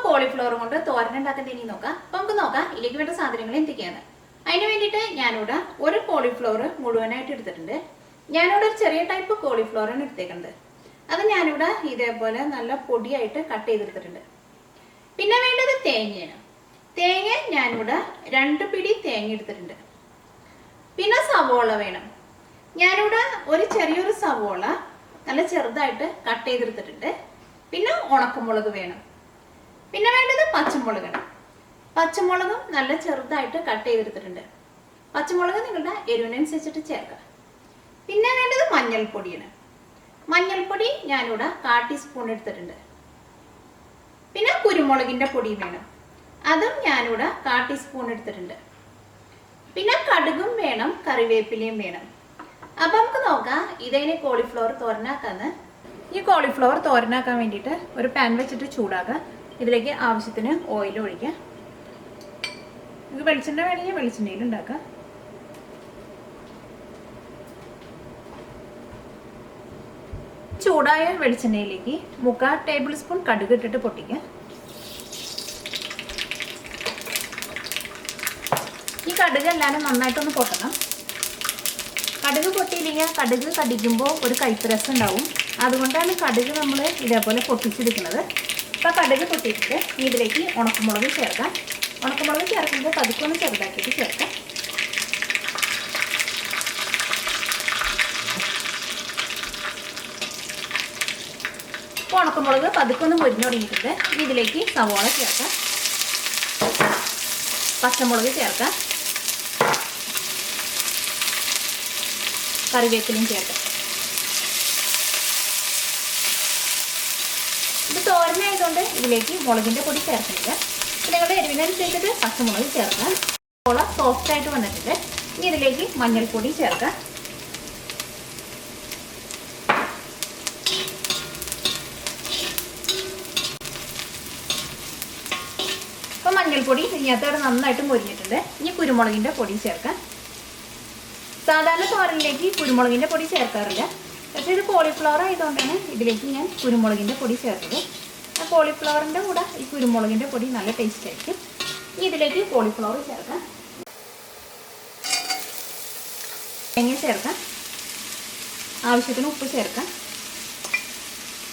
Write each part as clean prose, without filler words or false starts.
Cauliflower കൊണ്ട് തോരൻ ഉണ്ടാക്കുന്നത് ഇനി നോക്കാം. അപ്പൊ നമുക്ക് നോക്കാം ഇതിലേക്ക് വേണ്ട സാധനങ്ങൾ എന്തൊക്കെയാണ്. അതിന് വേണ്ടിയിട്ട് ഞാനിവിടെ ഒരു കോളിഫ്ലവർ മുഴുവനായിട്ട് എടുത്തിട്ടുണ്ട്. ഞാനിവിടെ ഒരു ചെറിയ ടൈപ്പ് കോളിഫ്ലവറാണ് എടുത്തേക്കുന്നത്. അത് ഞാനിവിടെ ഇതേപോലെ നല്ല പൊടിയായിട്ട് കട്ട് ചെയ്തെടുത്തിട്ടുണ്ട്. പിന്നെ വേണ്ടത് തേങ്ങയാണ്. തേങ്ങ ഞാനിവിടെ 2 പിടി തേങ്ങ എടുത്തിട്ടുണ്ട്. പിന്നെ സവോള വേണം. ഞാനിവിടെ ഒരു ചെറിയൊരു സവോള നല്ല ചെറുതായിട്ട് കട്ട് ചെയ്തെടുത്തിട്ടുണ്ട്. പിന്നെ ഉണക്കമുളക് വേണം. പിന്നെ വേണ്ടത് പച്ചമുളകാണ്. പച്ചമുളകും നല്ല ചെറുതായിട്ട് കട്ട് ചെയ്തെടുത്തിട്ടുണ്ട്. പച്ചമുളക് നിങ്ങളുടെ എരിവിനനുസരിച്ചിട്ട് ചേർക്കുക. പിന്നെ വേണ്ടത് മഞ്ഞൾപ്പൊടിയാണ്. മഞ്ഞൾപ്പൊടി ഞാനിവിടെ 1/4 ടീസ്പൂൺ എടുത്തിട്ടുണ്ട്. പിന്നെ കുരുമുളകിൻ്റെ പൊടിയും വേണം. അതും ഞാനിവിടെ 1/4 ടീസ്പൂൺ എടുത്തിട്ടുണ്ട്. പിന്നെ കടുകും വേണം, കറിവേപ്പിലയും വേണം. അപ്പം നമുക്ക് നോക്കാം ഇതേനെ കോളിഫ്ലവർ തോരനാക്കാന്ന്. ഈ കോളിഫ്ലവർ തോരനാക്കാൻ വേണ്ടിയിട്ട് ഒരു പാൻ വെച്ചിട്ട് ചൂടാക്കുക. ഇതിലേക്ക് ആവശ്യത്തിന് ഓയിൽ ഒഴിക്കുക. ഇത് വെളിച്ചെണ്ണ വേണമെങ്കിൽ വെളിച്ചെണ്ണയിൽ ഉണ്ടാക്കുക. ചൂടായ വെളിച്ചെണ്ണയിലേക്ക് 3/4 ടേബിൾ സ്പൂൺ കടുക് ഇട്ടിട്ട് പൊട്ടിക്കുക. ഈ കടുക് എല്ലാവരും നന്നായിട്ടൊന്ന് പൊട്ടണം. കടുക് പൊട്ടിയില്ലെങ്കിൽ കടുക് കടിക്കുമ്പോൾ ഒരു കയ്പ്പ് രസം ഉണ്ടാവും. അതുകൊണ്ടാണ് കടുക് നമ്മൾ ഇതേപോലെ പൊട്ടിച്ചെടുക്കുന്നത്. അപ്പോൾ കടുക് പൊട്ടിയിട്ട് ഇതിലേക്ക് ഉണക്കമുളക് ചേർക്കാം. ഉണക്കമുളക് ചേർക്കുമ്പോൾ പതുക്കൊന്ന് ചെറുതാക്കിയിട്ട് ചേർക്കാം. അപ്പോൾ ഉണക്കമുളക് പതുക്കൊന്ന് പൊരിഞ്ഞു തുടങ്ങിയിട്ടുണ്ട്. ഇതിലേക്ക് സവോള ചേർക്കാം, പച്ചമുളക് ചേർക്കാം, കറിവേപ്പിലയും ചേർക്കാം. ഇത് തോരനായതുകൊണ്ട് ഇതിലേക്ക് മുളകിൻ്റെ പൊടി ചേർക്കുന്നില്ല. നിങ്ങളുടെ എരിവിനനുസരിച്ചിട്ട് പച്ചമുളക് ചേർക്കാം. സവോള സോഫ്റ്റ് ആയിട്ട് വന്നിട്ടുണ്ട്. ഇനി ഇതിലേക്ക് മഞ്ഞൾപ്പൊടി ചേർക്കാം. അപ്പോൾ മഞ്ഞൾപ്പൊടി ഇതിനകത്തോടെ നന്നായിട്ട് മൊരിഞ്ഞിട്ടുണ്ട്. ഇനി കുരുമുളകിൻ്റെ പൊടി ചേർക്കാം. സാധാരണ തോരനിലേക്ക് കുരുമുളകിൻ്റെ പൊടി ചേർക്കാറില്ല. പക്ഷേ ഇത് കോളിഫ്ലവർ ആയതുകൊണ്ടാണ് ഇതിലേക്ക് ഞാൻ കുരുമുളകിൻ്റെ പൊടി ചേർത്തത്. ആ കോളിഫ്ലവറിൻ്റെ കൂടെ ഈ കുരുമുളകിൻ്റെ പൊടി നല്ല ടേസ്റ്റ് ആയിരിക്കും. ഇനി ഇതിലേക്ക് കോളിഫ്ലവർ ചേർക്കാം, തേങ്ങ ചേർക്കാം, ആവശ്യത്തിന് ഉപ്പ് ചേർക്കാം.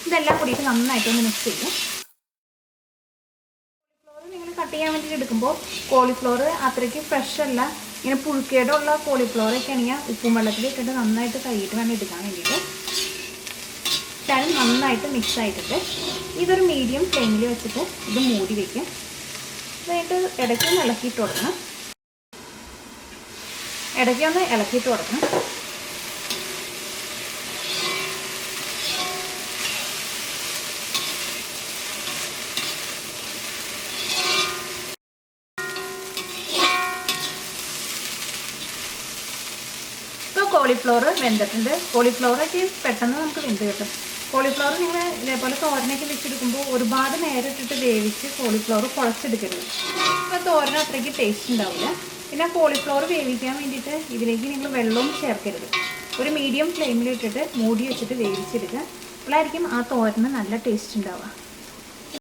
ഇതെല്ലാം കൂടിയിട്ട് നന്നായിട്ടൊന്ന് മിക്സ് ചെയ്യാം. കോളിഫ്ലവർ നിങ്ങൾ കട്ട് ചെയ്യാൻ വേണ്ടിയിട്ട് എടുക്കുമ്പോൾ കോളിഫ്ലവർ അത്രയ്ക്ക് ഫ്രഷ് അല്ല. ഇങ്ങനെ പുഴുക്കേടുള്ള കോളിഫ്ലവറൊക്കെ ആണെങ്കിൽ ഉപ്പും വെള്ളത്തിൽ ഇട്ടിട്ട് നന്നായിട്ട് കഴുകിയിട്ട് വേണം എടുക്കാൻ വേണ്ടിയിട്ട്. ശകലം നന്നായിട്ട് മിക്സ് ആയിട്ടിട്ട് ഇതൊരു മീഡിയം ഫ്ലെയിമിൽ വെച്ചിട്ട് ഇത് മൂടി വയ്ക്കും. എന്നിട്ട് ഇടയ്ക്കൊന്ന് ഇളക്കിയിട്ട് കൊടുക്കണം. ഇടയ്ക്കൊന്ന് ഇളക്കിയിട്ട് കൊടുക്കണം. ഇപ്പോൾ കോളിഫ്ലവർ വെന്തിട്ടുണ്ട്. കോളിഫ്ലവറൊക്കെ പെട്ടെന്ന് നമുക്ക് വെന്ത് കിട്ടും. കോളിഫ്ലവർ നിങ്ങൾ ഇതേപോലെ തോരനൊക്കെ വെച്ചെടുക്കുമ്പോൾ ഒരുപാട് നേരം ഇട്ടിട്ട് വേവിച്ച് കോളിഫ്ലവർ കുഴച്ചെടുക്കരുത്. അപ്പോൾ തോരൻ അത്രയ്ക്ക് ടേസ്റ്റ് ഉണ്ടാവില്ല. പിന്നെ കോളിഫ്ലവർ വേവിക്കാൻ വേണ്ടിയിട്ട് ഇതിലേക്ക് നിങ്ങൾ വെള്ളവും ചേർക്കരുത്. ഒരു മീഡിയം ഫ്ലെയിമിൽ ഇട്ടിട്ട് മൂടി വെച്ചിട്ട് വേവിച്ചെടുക്കുക. അപ്പോഴായിരിക്കും ആ തോരന് നല്ല ടേസ്റ്റ് ഉണ്ടാവുക.